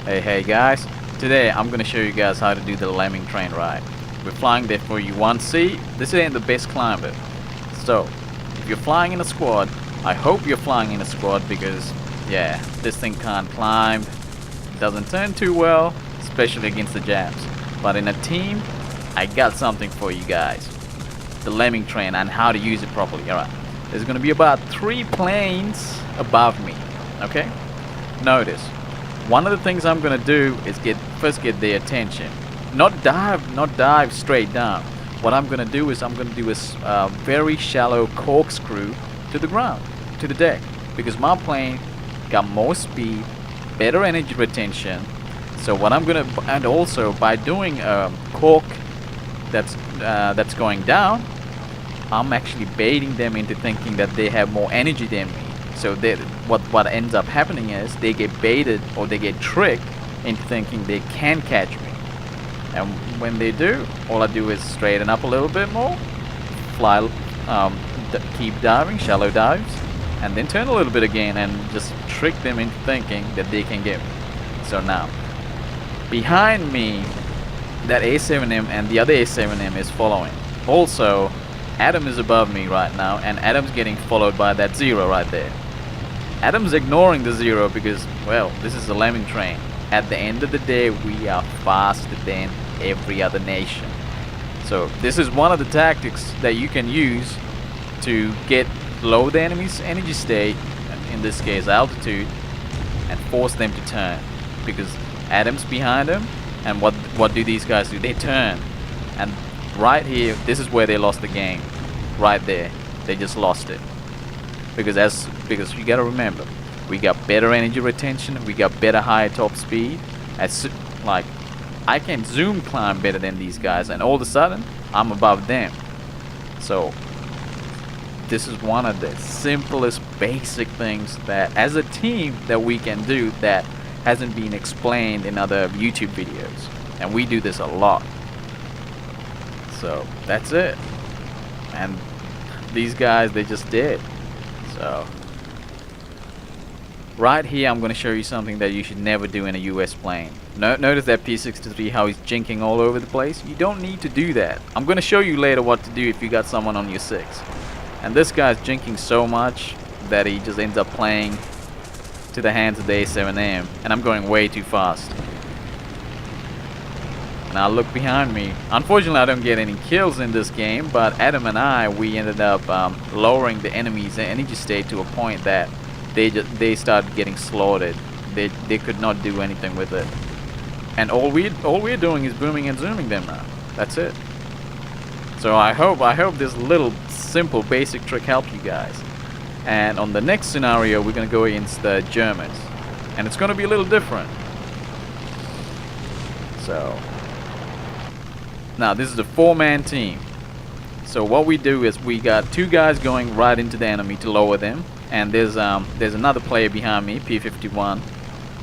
Hey guys, today I'm gonna show you guys how to do the Lemming Train ride. We're flying the F4U 1C. This ain't the best climber. So, if you're flying in a squad, I hope you're flying in a squad because, yeah, this thing can't climb, doesn't turn too well, especially against the Japs. But in a team, I got something for you guys. The Lemming Train and how to use it properly. Alright, there's gonna be about 3 planes above me, okay? Notice. One of the things I'm gonna do is first get their attention. Not dive straight down. What I'm gonna do is I'm gonna do a very shallow corkscrew to the ground, to the deck, because my plane got more speed, better energy retention. So what I'm gonna, and also by doing a cork that's going down, I'm actually baiting them into thinking that they have more energy than me. So what ends up happening is they get baited or they get tricked into thinking they can catch me. And when they do, all I do is straighten up a little bit more, fly, keep diving, shallow dives, and then turn a little bit again and just trick them into thinking that they can get me. So now, behind me, that A7M and the other A7M is following. Also, Adam is above me right now, and Adam's getting followed by that Zero right there. Adam's ignoring the Zero because, well, this is the Lemming Train. At the end of the day, we are faster than every other nation. So this is one of the tactics that you can use to get low the enemy's energy state, in this case altitude, and force them to turn. Because Adam's behind him, and what do these guys do? They turn. And right here, this is where they lost the game. Right there, they just lost it. Because you gotta remember, we got better energy retention, we got better higher top speed. Like, I can zoom climb better than these guys, and all of a sudden, I'm above them. So, this is one of the simplest basic things that, as a team, that we can do that hasn't been explained in other YouTube videos. And we do this a lot. So, that's it. And these guys, they just did. So, right here I'm going to show you something that you should never do in a US plane. Notice that P63, how he's jinking all over the place. You don't need to do that. I'm going to show you later what to do if you got someone on your 6. And this guy's jinking so much that he just ends up playing to the hands of the A7M. And I'm going way too fast. Now look behind me. Unfortunately, I don't get any kills in this game, but Adam and I, we ended up lowering the enemy's energy state to a point that they started getting slaughtered. They could not do anything with it. And all we're doing is booming and zooming them now. That's it. So I hope this little simple basic trick helped you guys. And on the next scenario, we're gonna go against the Germans, and it's gonna be a little different. So. Now this is a 4-man team. So what we do is we got 2 guys going right into the enemy to lower them, and there's another player behind me, P51.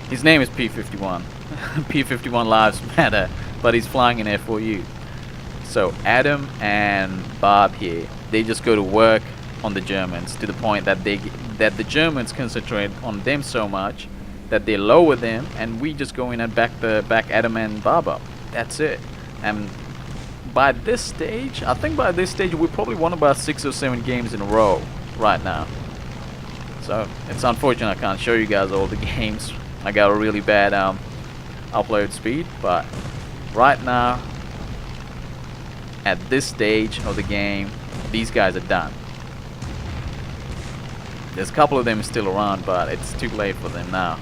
His name is P51. P51 lives matter, but he's flying in F4U. So Adam and Bob here, they just go to work on the Germans to the point that the Germans concentrate on them so much that they lower them, and we just go in and back Adam and Bob up. That's it. And by this stage, I think by this stage we probably won about 6 or 7 games in a row right now. So it's unfortunate I can't show you guys all the games. I got a really bad upload speed, but right now, at this stage of the game, these guys are done. There's a couple of them still around, but it's too late for them now.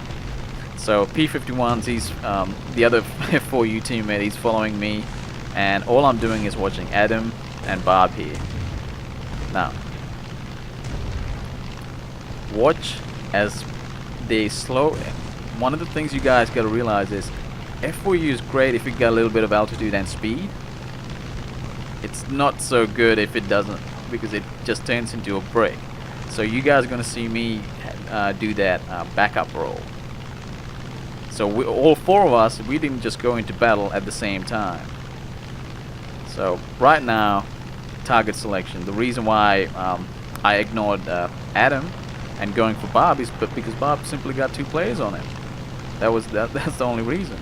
So P51's, he's the other F4U teammate, he's following me. And all I'm doing is watching Adam and Bob here. Now, watch as they slow. One of the things you guys gotta realize is F4U is great if you got a little bit of altitude and speed. It's not so good if it doesn't, because it just turns into a brick. So you guys are gonna see me do that backup roll. So all 4 of us, we didn't just go into battle at the same time. So right now, target selection. The reason why I ignored Adam and going for Bob is because Bob simply got 2 players on him. That's the only reason.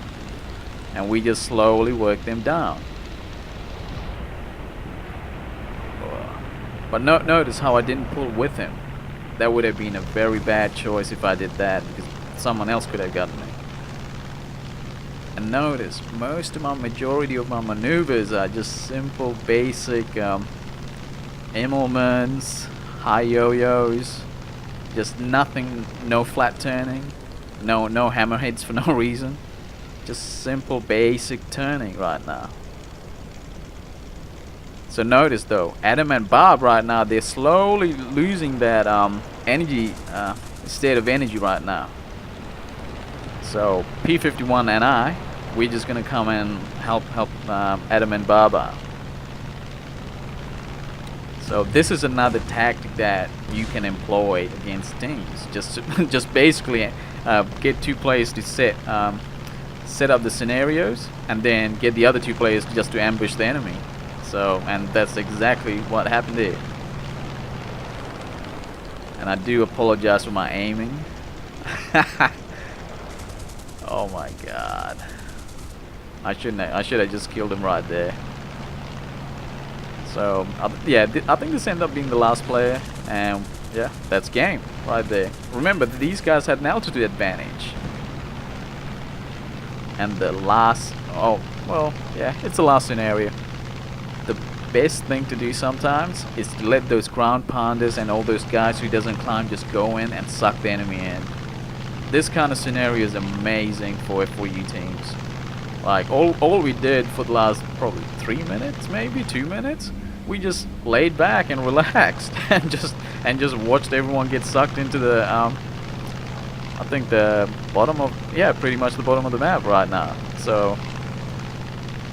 And we just slowly work them down. But notice how I didn't pull with him. That would have been a very bad choice if I did that, because someone else could have gotten me. And notice, majority of my maneuvers are just simple, basic Immelmans, high yo-yos, just nothing, no flat turning, no hammerheads for no reason. Just simple, basic turning right now. So notice though, Adam and Bob right now, they're slowly losing that energy, state of energy right now. So P51 and we're just gonna come and help Adam and Bob out. So this is another tactic that you can employ against teams. Just basically get two players to set up the scenarios, and then get the other two players just to ambush the enemy. So, and that's exactly what happened there. And I do apologize for my aiming. Oh my god. I should have just killed him right there. So, yeah, I think this ended up being the last player. And yeah, that's game right there. Remember, these guys had an altitude advantage. And the last, oh, well, yeah, it's the last scenario. The best thing to do sometimes is to let those ground pounders and all those guys who doesn't climb just go in and suck the enemy in. This kind of scenario is amazing for F4U teams. Like all we did for the last probably 3 minutes, maybe 2 minutes, we just laid back and relaxed and just watched everyone get sucked into the I think the bottom of, yeah, pretty much the bottom of the map right now. So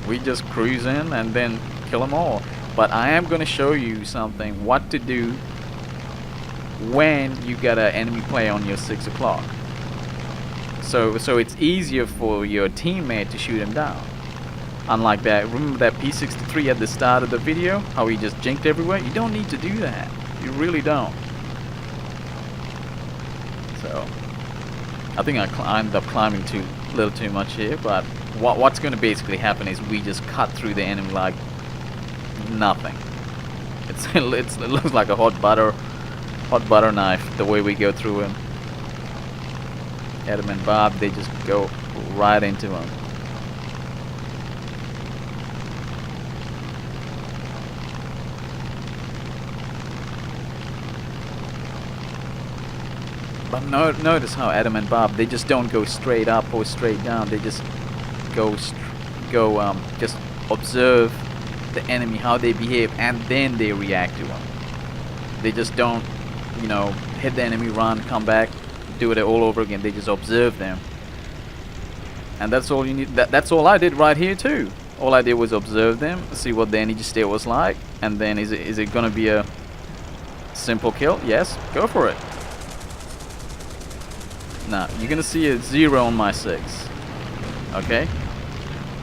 we just cruise in and then kill them all. But I am going to show you something, what to do when you got an enemy player on your 6 o'clock. So it's easier for your teammate to shoot him down. Unlike that, remember that P63 at the start of the video, how he just jinked everywhere? You don't need to do that. You really don't. So I think I ended up climbing a little too much here, but what's going to basically happen is we just cut through the enemy like nothing. It looks like a hot butter knife the way we go through him. Adam and Bob, they just go right into him. But notice how Adam and Bob, they just don't go straight up or straight down. They just just observe the enemy, how they behave, and then they react to them. They just don't, hit the enemy, run, come back, do it all over again. They just observe them. And that's all you need. That's all I did right here too. All I did was observe them, see what the energy state was like, and then is it gonna be a simple kill? Yes, go for it. Now you're gonna see a 0 on my 6. Okay,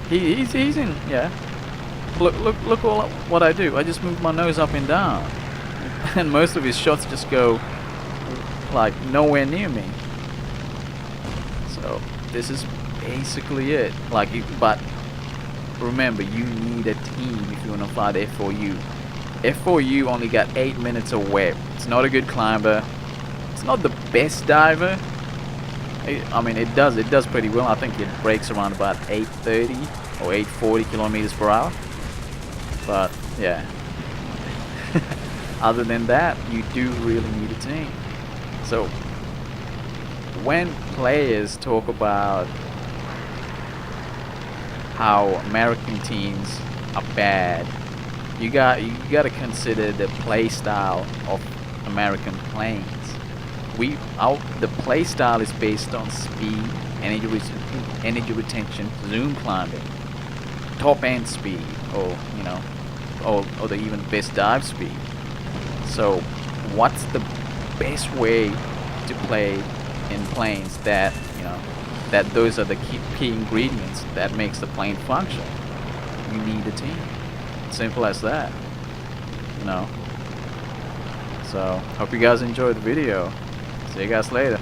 he's in. Yeah. Look what I do. I just move my nose up and down, and most of his shots just go like nowhere near me. So this is basically it. But remember, you need a team if you want to fight F4U. F4U only got 8 minutes of web. It's not a good climber. It's not the best diver. I mean, it does pretty well. I think it breaks around about 830 or 840 kilometers per hour. But yeah, other than that, you do really need a team. So when players talk about how American teams are bad, you got to consider the play style of American planes. The play style is based on speed, energy retention, zoom climbing, top end speed, or or the even best dive speed. So what's the best way to play in planes that that those are the key ingredients that makes the plane function? You need a team. Simple as that. So hope you guys enjoyed the video. See you guys later.